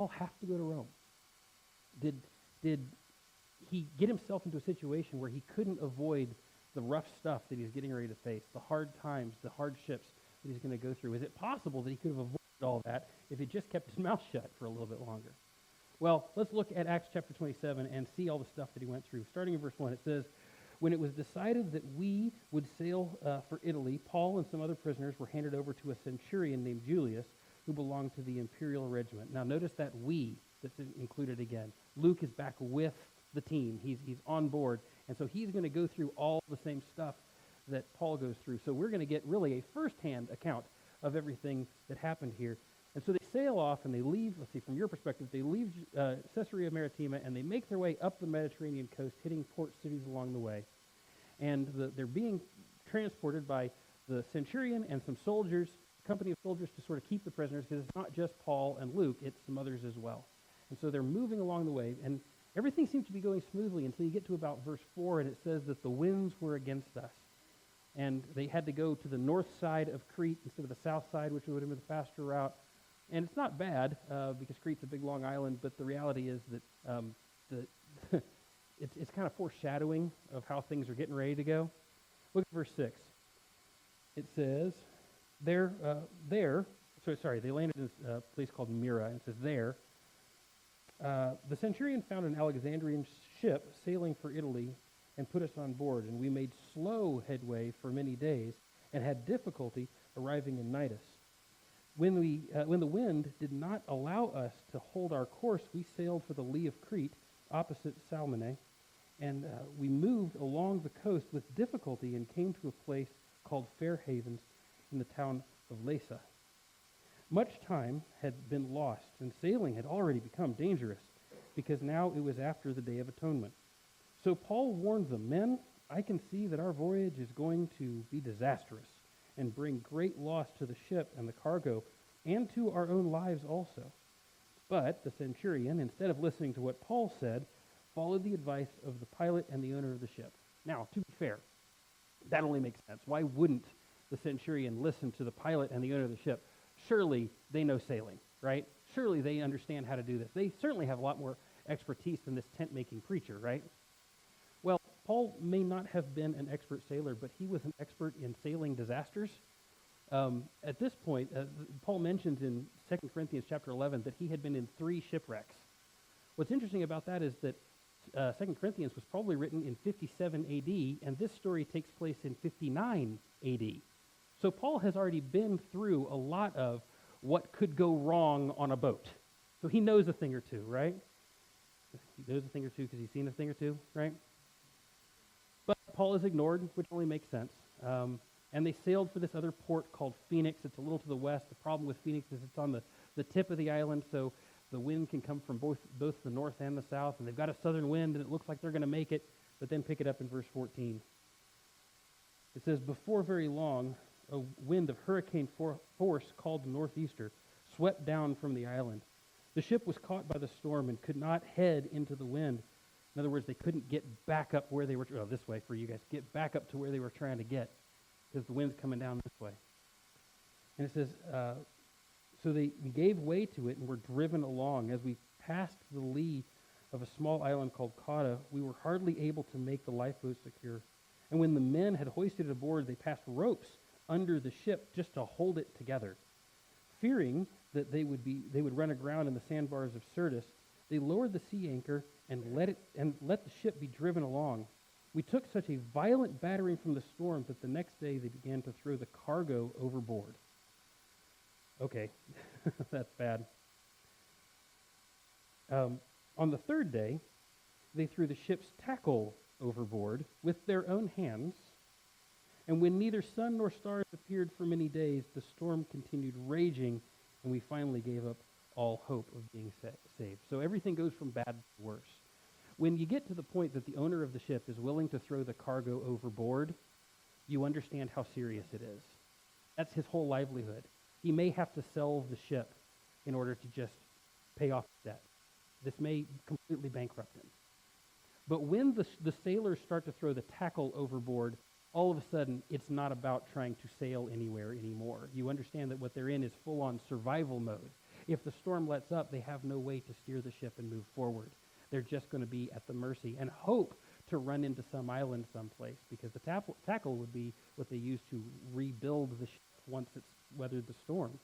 Paul have to go to Rome? Did he get himself into a situation where he couldn't avoid the rough stuff that he's getting ready to face, the hard times, the hardships that he's going to go through? Is it possible that he could have avoided all that if he just kept his mouth shut for a little bit longer? Well, let's look at Acts chapter 27 and see all the stuff that he went through. Starting in verse 1, it says, "When it was decided that we would sail for Italy, Paul and some other prisoners were handed over to a centurion named Julius, who belonged to the imperial regiment." Now notice that "we" that's included again. Luke is back with the team. He's on board, and so he's going to go through all the same stuff that Paul goes through. So we're going to get really a first-hand account of everything that happened here. And so they sail off and they leave, let's see, from your perspective, they leave Caesarea Maritima and they make their way up the Mediterranean coast, hitting port cities along the way. And they're being transported by the centurion and some soldiers, a company of soldiers, to sort of keep the prisoners, because it's not just Paul and Luke, it's some others as well. And so they're moving along the way, and everything seems to be going smoothly until you get to about verse 4, and it says that the winds were against us. And they had to go to the north side of Crete instead of the south side, which would have been the faster route. And it's not bad, because Crete's a big, long island, but the reality is that it's kind of foreshadowing of how things are getting ready to go. Look at verse 6. It says, they landed in a place called Myra, and it says there, "The centurion found an Alexandrian ship sailing for Italy and put us on board, and we made slow headway for many days and had difficulty arriving in Cnidus. When the wind did not allow us to hold our course, we sailed for the lee of Crete, opposite Salmone, and we moved along the coast with difficulty and came to a place called Fair Havens in the town of Lasa. Much time had been lost, and sailing had already become dangerous, because now it was after the Day of Atonement. So Paul warned them, 'Men, I can see that our voyage is going to be disastrous and bring great loss to the ship and the cargo, and to our own lives also.' But the centurion, instead of listening to what Paul said, followed the advice of the pilot and the owner of the ship." Now, to be fair, that only makes sense. Why wouldn't the centurion listen to the pilot and the owner of the ship? Surely they know sailing, right? Surely they understand how to do this. They certainly have a lot more expertise than this tent-making preacher, right? Well, Paul may not have been an expert sailor, but he was an expert in sailing disasters. At this point, Paul mentions in 2 Corinthians chapter 11 that he had been in 3 shipwrecks. What's interesting about that is that 2 Corinthians was probably written in 57 AD, and this story takes place in 59 AD. So Paul has already been through a lot of what could go wrong on a boat. So he knows a thing or two, right? He knows a thing or two because he's seen a thing or two, right? But Paul is ignored, which only makes sense. And they sailed for this other port called Phoenix. It's a little to the west. The problem with Phoenix is it's on the tip of the island, so the wind can come from both the north and the south, and they've got a southern wind, and it looks like they're going to make it, but then pick it up in verse 14. It says, "Before very long, a wind of hurricane force called the northeaster swept down from the island. The ship was caught by the storm and could not head into the wind." In other words, they couldn't get back up where they were, this way for you guys, get back up to where they were trying to get, because the wind's coming down this way. And it says, so we gave way to it and were driven along. As we passed the lee of a small island called Cauda, we were hardly able to make the lifeboat secure. And when the men had hoisted it aboard, they passed ropes under the ship just to hold it together. Fearing that they would run aground in the sandbars of Syrtis, they lowered the sea anchor and let the ship be driven along. We took such a violent battering from the storm that the next day they began to throw the cargo overboard. Okay, that's bad. On the third day, they threw the ship's tackle overboard with their own hands, and when neither sun nor stars appeared for many days, the storm continued raging, and we finally gave up all hope of being saved. So everything goes from bad to worse. When you get to the point that the owner of the ship is willing to throw the cargo overboard, you understand how serious it is. That's his whole livelihood. He may have to sell the ship in order to just pay off debt. This may completely bankrupt him. But when the sailors start to throw the tackle overboard, all of a sudden, it's not about trying to sail anywhere anymore. You understand that what they're in is full-on survival mode. if the storm lets up, they have no way to steer the ship and move forward. They're just going to be at the mercy and hope to run into some island someplace, because the tackle would be what they use to rebuild the ship once it's weathered the storm.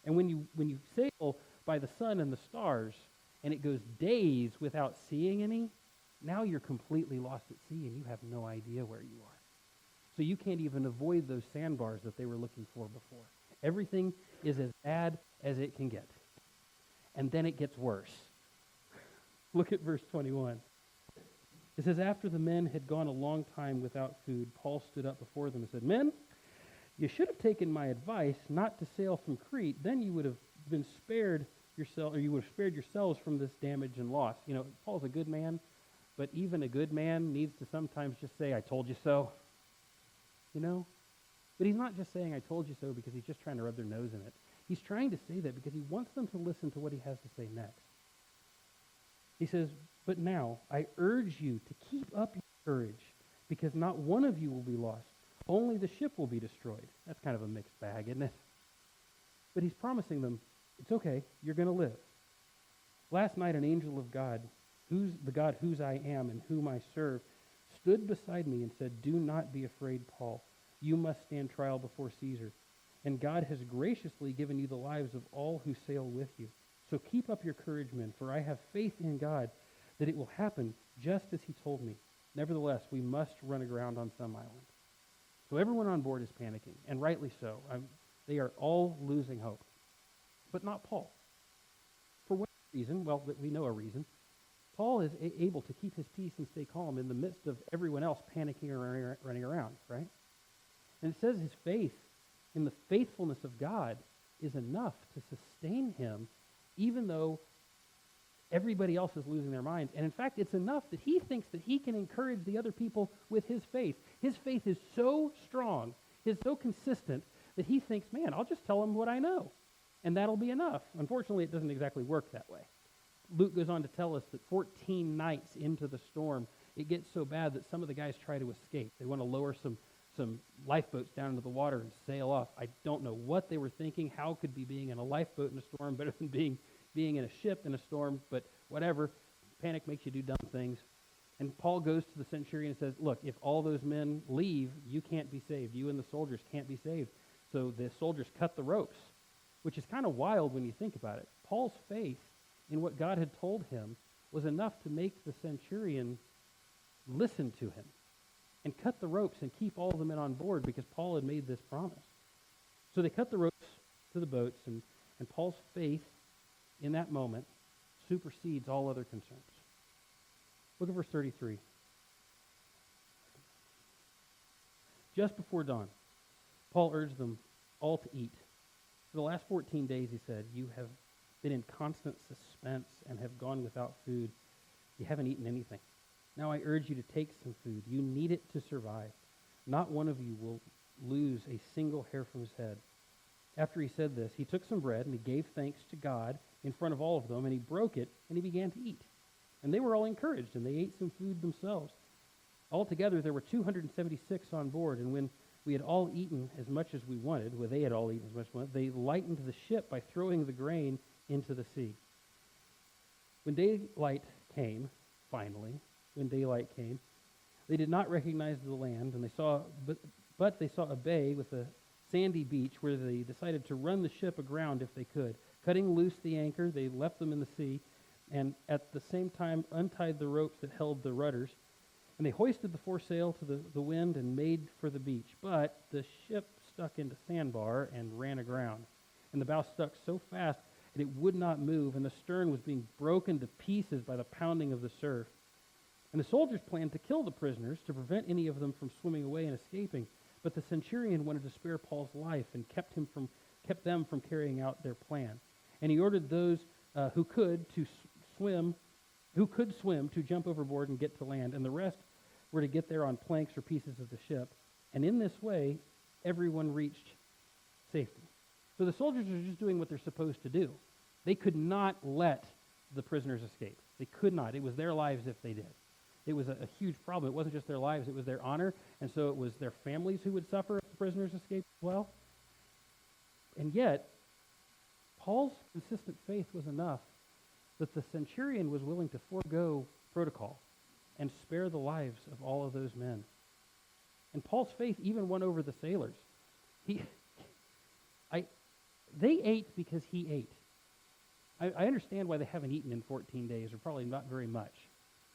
And when you sail by the sun and the stars, and it goes days without seeing any, now you're completely lost at sea and you have no idea where you are. So you can't even avoid those sandbars that they were looking for before. Everything is as bad as it can get. And then it gets worse. Look at verse 21. It says, after the men had gone a long time without food, Paul stood up before them and said, men, you should have taken my advice not to sail from Crete. Then you would have been spared yourself, or you would have spared yourselves from this damage and loss. You know, Paul's a good man, but even a good man needs to sometimes just say, I told you so. You know? But he's not just saying, I told you so, because he's just trying to rub their nose in it. He's trying to say that because he wants them to listen to what he has to say next. He says, but now I urge you to keep up your courage, because not one of you will be lost. Only the ship will be destroyed. That's kind of a mixed bag, isn't it? But he's promising them, it's okay, you're going to live. Last night an angel of God, who's the God whose I am and whom I serve, stood beside me and said, do not be afraid, Paul. You must stand trial before Caesar. And God has graciously given you the lives of all who sail with you. So keep up your courage, men, for I have faith in God that it will happen just as he told me. Nevertheless, we must run aground on some island. So everyone on board is panicking, and rightly so. They are all losing hope. But not Paul. For what reason? Well, we know a reason. Paul is able to keep his peace and stay calm in the midst of everyone else panicking or running around, right? And it says his faith in the faithfulness of God is enough to sustain him, even though everybody else is losing their minds. And in fact, it's enough that he thinks that he can encourage the other people with his faith. His faith is so strong, is so consistent, that he thinks, man, I'll just tell them what I know, and that'll be enough. Unfortunately, it doesn't exactly work that way. Luke goes on to tell us that 14 nights into the storm, it gets so bad that some of the guys try to escape. They want to lower some lifeboats down into the water and sail off. I don't know what they were thinking. How could be being in a lifeboat in a storm better than being in a ship in a storm? But whatever. Panic makes you do dumb things. And Paul goes to the centurion and says, look, if all those men leave, you can't be saved. You and the soldiers can't be saved. So the soldiers cut the ropes, which is kind of wild when you think about it. Paul's faith in what God had told him was enough to make the centurion listen to him and cut the ropes and keep all the men on board, because Paul had made this promise. So they cut the ropes to the boats, and Paul's faith in that moment supersedes all other concerns. Look at verse 33. Just before dawn, Paul urged them all to eat. For the last 14 days, he said, you have been in constant suspense and have gone without food. You haven't eaten anything. Now I urge you to take some food. You need it to survive. Not one of you will lose a single hair from his head. After he said this, he took some bread and he gave thanks to God in front of all of them, and he broke it and he began to eat. And they were all encouraged, and they ate some food themselves. Altogether, there were 276 on board, and when we had all eaten as much as we wanted, well, they had all eaten as much as they wanted, they lightened the ship by throwing the grain into the sea. When daylight came, they did not recognize the land, and but they saw a bay with a sandy beach where they decided to run the ship aground if they could. Cutting loose the anchor, they left them in the sea, and at the same time untied the ropes that held the rudders, and they hoisted the foresail to the wind and made for the beach. But the ship stuck into sandbar and ran aground, and the bow stuck so fast that it would not move, and the stern was being broken to pieces by the pounding of the surf. And the soldiers planned to kill the prisoners to prevent any of them from swimming away and escaping. But the centurion wanted to spare Paul's life and kept them from carrying out their plan. And he ordered those who could swim to jump overboard and get to land, and the rest were to get there on planks or pieces of the ship. And in this way, everyone reached safety. So the soldiers are just doing what they're supposed to do. They could not let the prisoners escape. They could not. It was their lives if they did. It was a huge problem. It wasn't just their lives, it was their honor, and so it was their families who would suffer if the prisoners escaped as well. And yet, Paul's consistent faith was enough that the centurion was willing to forego protocol and spare the lives of all of those men. And Paul's faith even won over the sailors. They ate because he ate. I understand why they haven't eaten in 14 days, or probably not very much.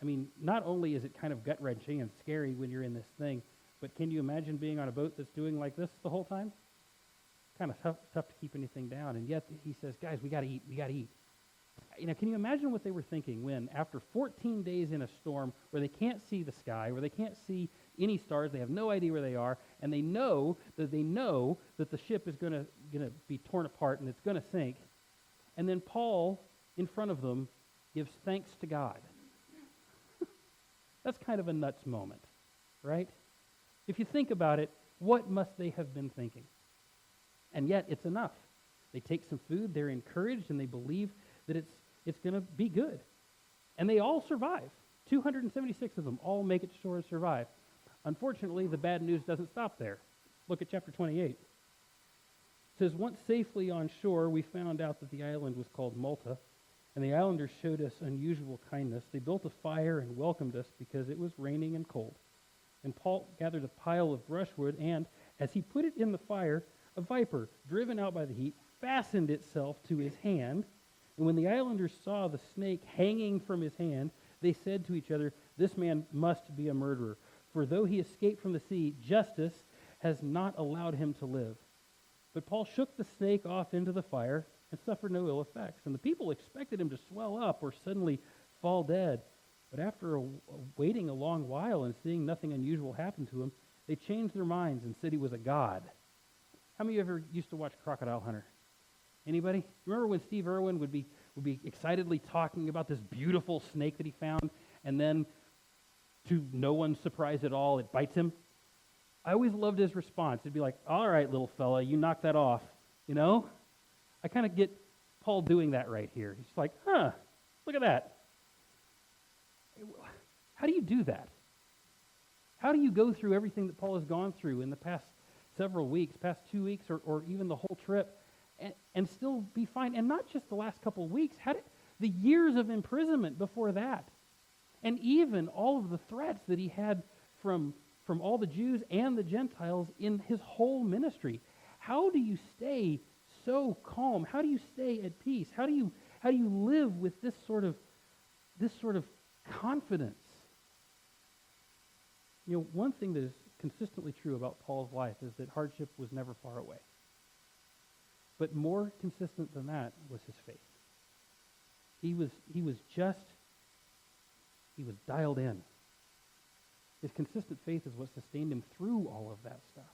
I mean, not only is it kind of gut-wrenching and scary when you're in this thing, but can you imagine being on a boat that's doing like this the whole time? Kind of tough to keep anything down. And yet he says, guys, we got to eat. Can you imagine what they were thinking when, after 14 days in a storm where they can't see the sky, where they can't see any stars, they have no idea where they are, and they know that the ship is going to be torn apart and it's going to sink, and then Paul, in front of them, gives thanks to God. That's kind of a nuts moment, right? If you think about it, what must they have been thinking? And yet, it's enough. They take some food, they're encouraged, and they believe that it's going to be good. And they all survive. 276 of them all make it to shore and survive. Unfortunately, the bad news doesn't stop there. Look at chapter 28. It says, once safely on shore, we found out that the island was called Malta, and the islanders showed us unusual kindness. They built a fire and welcomed us because it was raining and cold. And Paul gathered a pile of brushwood, and as he put it in the fire, a viper, driven out by the heat, fastened itself to his hand. And when the islanders saw the snake hanging from his hand, they said to each other, this man must be a murderer. For though he escaped from the sea, justice has not allowed him to live. But Paul shook the snake off into the fire and suffered no ill effects. And the people expected him to swell up or suddenly fall dead. But after waiting a long while and seeing nothing unusual happen to him, they changed their minds and said he was a god. How many of you ever used to watch Crocodile Hunter? Anybody? Remember when Steve Irwin would be excitedly talking about this beautiful snake that he found, and then, to no one's surprise at all, it bites him? I always loved his response. It'd be like, all right, little fella, you knock that off, you know? I kind of get Paul doing that right here. He's like, look at that. How do you do that? How do you go through everything that Paul has gone through in the past several weeks, past 2 weeks, or even the whole trip, and still be fine? And not just the last couple of weeks, the years of imprisonment before that, and even all of the threats that he had from all the Jews and the Gentiles in his whole ministry. How do you stay so calm? How do you stay at peace? How do you live with this sort of confidence? You know, one thing that is consistently true about Paul's life is that hardship was never far away. But more consistent than that was his faith. He was dialed in. His consistent faith is what sustained him through all of that stuff.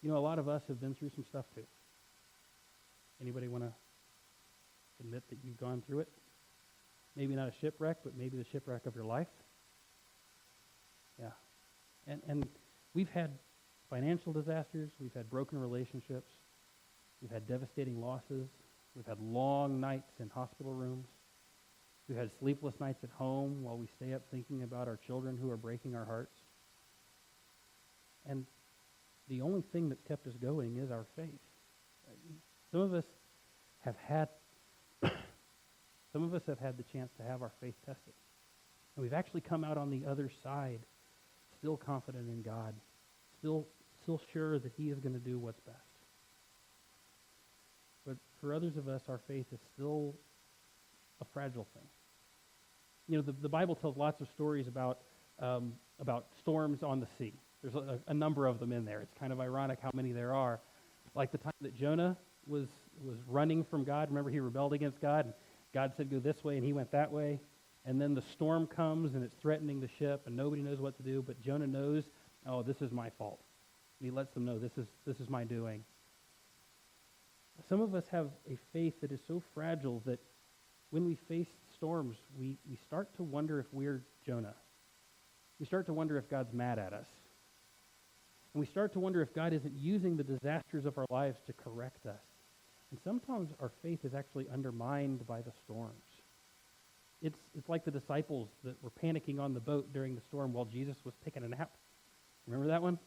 You know, a lot of us have been through some stuff too. Anybody want to admit that you've gone through it? Maybe not a shipwreck, but maybe the shipwreck of your life. Yeah. And we've had financial disasters. We've had broken relationships. We've had devastating losses. We've had long nights in hospital rooms. We've had sleepless nights at home while we stay up thinking about our children who are breaking our hearts. And the only thing that's kept us going is our faith. Some of us have had the chance to have our faith tested. And we've actually come out on the other side still confident in God, still sure that he is going to do what's best. But for others of us, our faith is still a fragile thing. You know, the Bible tells lots of stories about storms on the sea. There's a number of them in there. It's kind of ironic how many there are. Like the time that Jonah was running from God. Remember, he rebelled against God, and God said go this way, and he went that way. And then the storm comes, and it's threatening the ship, and nobody knows what to do. But Jonah knows, oh, this is my fault. And he lets them know, this is my doing. Some of us have a faith that is so fragile that when we face storms, we start to wonder if we're Jonah. We start to wonder if God's mad at us. And we start to wonder if God isn't using the disasters of our lives to correct us. And sometimes our faith is actually undermined by the storms. It's like the disciples that were panicking on the boat during the storm while Jesus was taking a nap. Remember that one?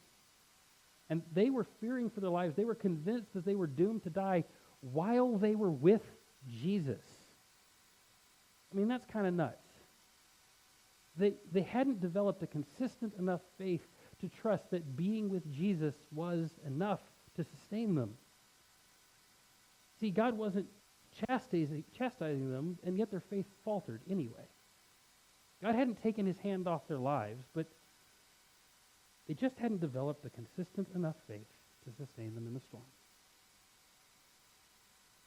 And they were fearing for their lives. They were convinced that they were doomed to die while they were with Jesus. I mean, that's kind of nuts. They hadn't developed a consistent enough faith to trust that being with Jesus was enough to sustain them. See, God wasn't chastising them, and yet their faith faltered anyway. God hadn't taken his hand off their lives, but they just hadn't developed a consistent enough faith to sustain them in the storm.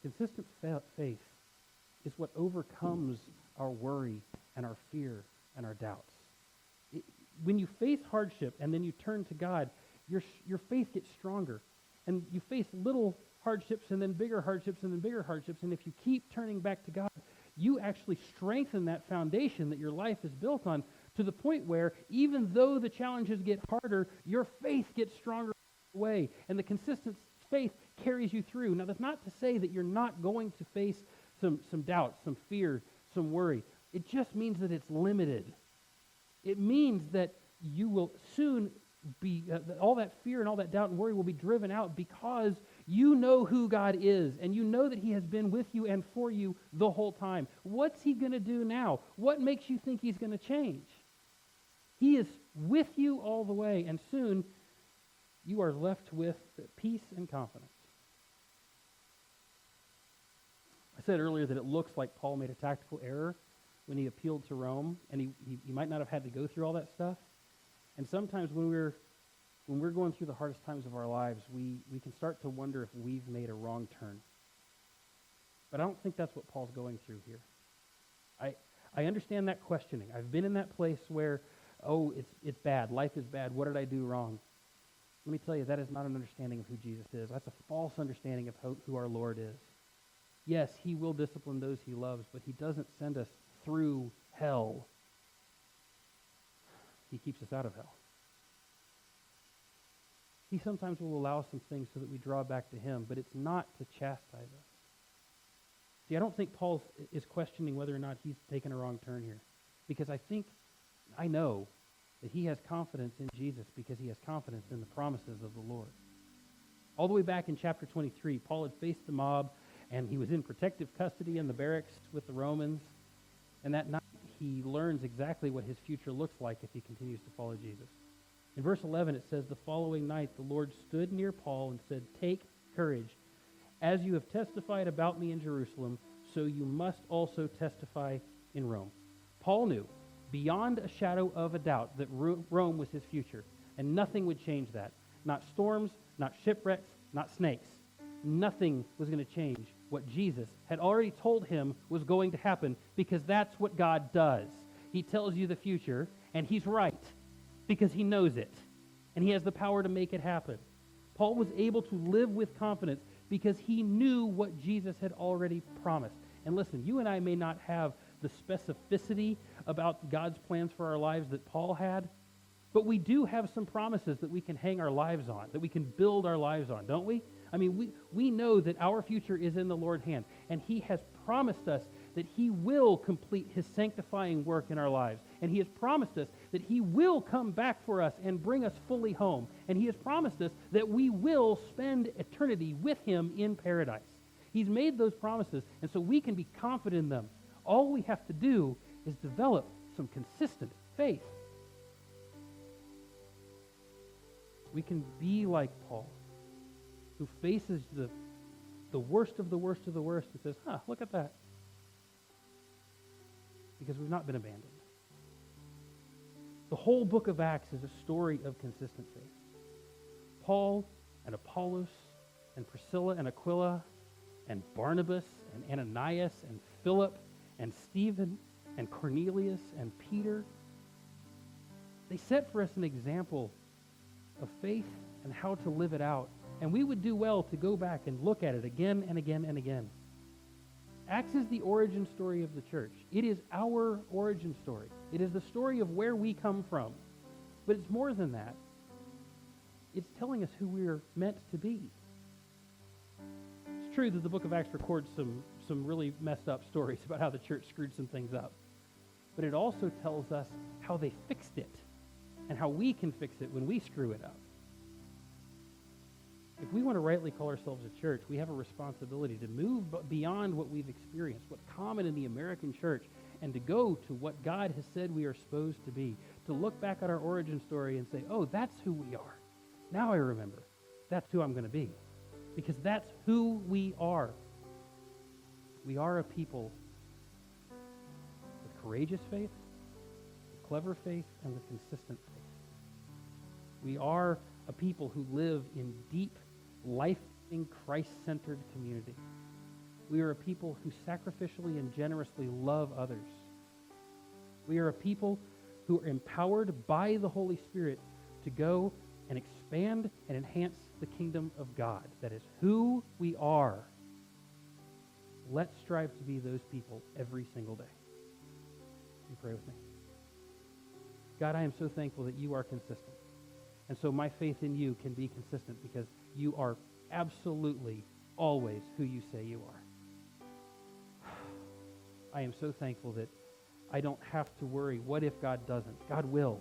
Consistent faith is what overcomes our worry and our fear and our doubts. When you face hardship and then you turn to God, your faith gets stronger. And you face little hardships and then bigger hardships and then bigger hardships. And if you keep turning back to God, you actually strengthen that foundation that your life is built on to the point where even though the challenges get harder, your faith gets stronger way. And the consistent faith carries you through. Now, that's not to say that you're not going to face some doubt, some fear, some worry. It just means that it's limited. It means that you will soon be, all that fear and all that doubt and worry will be driven out because you know who God is and you know that he has been with you and for you the whole time. What's he going to do now? What makes you think he's going to change? He is with you all the way, and soon you are left with peace and confidence. I said earlier that it looks like Paul made a tactical error when he appealed to Rome, and he might not have had to go through all that stuff. And sometimes when we're going through the hardest times of our lives, we can start to wonder if we've made a wrong turn. But I don't think that's what Paul's going through here. I understand that questioning. I've been in that place where, it's bad. Life is bad. What did I do wrong? Let me tell you, that is not an understanding of who Jesus is. That's a false understanding of who our Lord is. Yes, he will discipline those he loves, but he doesn't send us through hell. He keeps us out of hell. He sometimes will allow some things so that we draw back to him, but it's not to chastise us. See, I don't think Paul is questioning whether or not he's taken a wrong turn here, because I know that he has confidence in Jesus because he has confidence in the promises of the Lord. All the way back in chapter 23, Paul had faced the mob, and he was in protective custody in the barracks with the Romans, and that night he learns exactly what his future looks like if he continues to follow Jesus. In verse 11 it says, "The following night the Lord stood near Paul and said, 'Take courage. As you have testified about me in Jerusalem, so you must also testify in Rome.'" Paul knew, beyond a shadow of a doubt, that Rome was his future, and nothing would change that. Not storms, not shipwrecks, not snakes. Nothing was going to change what Jesus had already told him was going to happen, because that's what God does. He tells you the future, and he's right, because he knows it, and he has the power to make it happen. Paul was able to live with confidence because he knew what Jesus had already promised. And listen, you and I may not have the specificity about God's plans for our lives that Paul had, but we do have some promises that we can hang our lives on, that we can build our lives on, don't we? I mean, we know that our future is in the Lord's hand, and he has promised us that he will complete his sanctifying work in our lives, and he has promised us that he will come back for us and bring us fully home, and he has promised us that we will spend eternity with him in paradise. He's made those promises, and so we can be confident in them. All we have to do is develop some consistent faith. We can be like Paul, who faces the worst of the worst of the worst and says, look at that. Because we've not been abandoned. The whole book of Acts is a story of consistent faith. Paul and Apollos and Priscilla and Aquila and Barnabas and Ananias and Philip and Stephen and Cornelius and Peter, they set for us an example of faith and how to live it out. And we would do well to go back and look at it again and again and again. Acts is the origin story of the church. It is our origin story. It is the story of where we come from. But it's more than that. It's telling us who we're meant to be. It's true that the book of Acts records some really messed up stories about how the church screwed some things up. But it also tells us how they fixed it and how we can fix it when we screw it up. If we want to rightly call ourselves a church, we have a responsibility to move beyond what we've experienced, what's common in the American church, and to go to what God has said we are supposed to be, to look back at our origin story and say, oh, that's who we are. Now I remember. That's who I'm going to be. Because that's who we are. We are a people with courageous faith, with clever faith, and with consistent faith. We are a people who live in deep, life-giving, Christ-centered community. We are a people who sacrificially and generously love others. We are a people who are empowered by the Holy Spirit to go and expand and enhance the kingdom of God. That is who we are. Let's strive to be those people every single day. You pray with me. God, I am so thankful that you are consistent. And so my faith in you can be consistent because you are absolutely always who you say you are. I am so thankful that I don't have to worry, what if God doesn't? God will.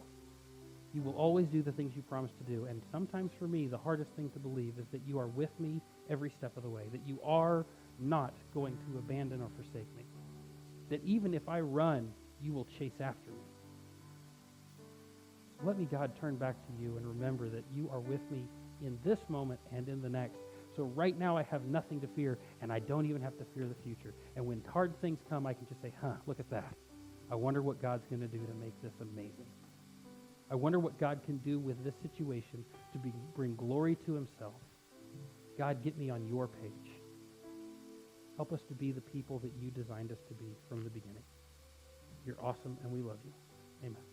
You will always do the things you promise to do. And sometimes for me, the hardest thing to believe is that you are with me every step of the way, that you are not going to abandon or forsake me, that even if I run, you will chase after me. Let me, God, turn back to you and remember that you are with me in this moment and in the next. So right now I have nothing to fear, and I don't even have to fear the future. And when hard things come, I can just say, look at that. I wonder what God's going to do to make this amazing. I wonder what God can do with this situation to bring glory to himself. God, get me on your page. Help us to be the people that you designed us to be from the beginning. You're awesome, and we love you. Amen.